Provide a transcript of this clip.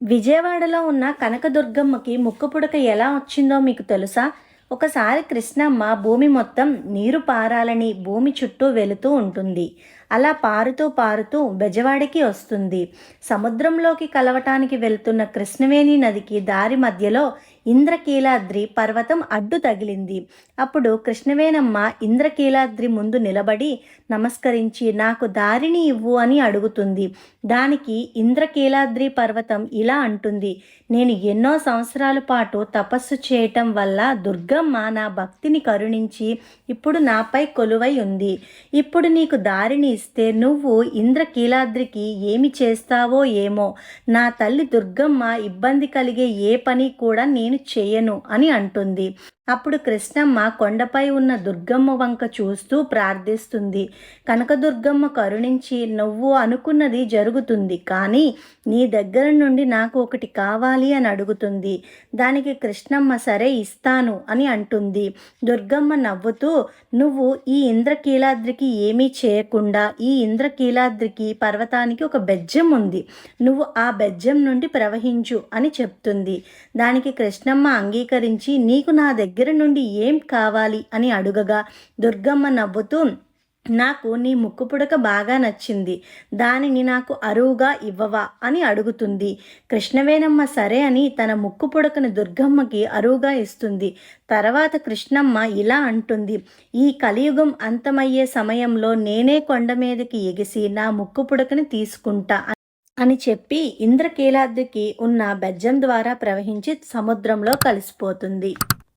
విజయవాడలో ఉన్న కనకదుర్గమ్మకి ముక్కుపుడక ఎలా వచ్చిందో మీకు తెలుసా? ఒకసారి కృష్ణమ్మ భూమి మొత్తం నీరు పారాలని భూమి చుట్టూ వెళుతూ ఉంటుంది. అలా పారుతూ పారుతూ బెజవాడికి వస్తుంది. సముద్రంలోకి కలవటానికి వెళ్తున్న కృష్ణవేణి నదికి దారి మధ్యలో ఇంద్రకీలాద్రి పర్వతం అడ్డు తగిలింది. అప్పుడు కృష్ణవేణమ్మ ఇంద్రకీలాద్రి ముందు నిలబడి నమస్కరించి నాకు దారిని ఇవ్వు అని అడుగుతుంది. దానికి ఇంద్రకీలాద్రి పర్వతం ఇలా అంటుంది, నేను ఎన్నో సంవత్సరాల పాటు తపస్సు చేయటం వల్ల దుర్గమ్మ నా భక్తిని కరుణించి ఇప్పుడు నాపై కొలువై ఉంది. ఇప్పుడు నీకు దారిని ఇస్తే నువ్వు ఇంద్రకీలాద్రికి ఏమి చేస్తావో ఏమో. నా తల్లి దుర్గమ్మ ఇబ్బంది కలిగే ఏ పని కూడా నేను చేయను అని అంటుంది. అప్పుడు కృష్ణమ్మ కొండపై ఉన్న దుర్గమ్మ వంక చూస్తూ ప్రార్థిస్తుంది. కనకదుర్గమ్మ కరుణించి నువ్వు అనుకున్నది జరుగుతుంది, కానీ నీ దగ్గర నుండి నాకు ఒకటి కావాలి అని అడుగుతుంది. దానికి కృష్ణమ్మ సరే ఇస్తాను అని అంటుంది. దుర్గమ్మ నవ్వుతూ నువ్వు ఈ ఇంద్రకీలాద్రికి ఏమీ చేయకుండా ఈ ఇంద్రకీలాద్రికి పర్వతానికి ఒక బెజ్జం ఉంది, నువ్వు ఆ బెజ్జం నుండి ప్రవహించు అని చెప్తుంది. దానికి కృష్ణమ్మ అంగీకరించి నీకు నా దగ్గర నుండి ఏం కావాలి అని అడుగగా దుర్గమ్మ నవ్వుతూ నాకు నీ ముక్కుపుడక బాగా నచ్చింది, దానిని నాకు అరువుగా ఇవ్వవా అని అడుగుతుంది. కృష్ణవేణమ్మ సరే అని తన ముక్కుపుడకను దుర్గమ్మకి అరువుగా ఇస్తుంది. తర్వాత కృష్ణమ్మ ఇలా అంటుంది, ఈ కలియుగం అంతమయ్యే సమయంలో నేనే కొండ మీదకి ఎగిసి నా ముక్కుపుడకని తీసుకుంటా అని చెప్పి ఇంద్రకీలాద్రికి ఉన్న బెజ్జం ద్వారా ప్రవహించి సముద్రంలో కలిసిపోతుంది.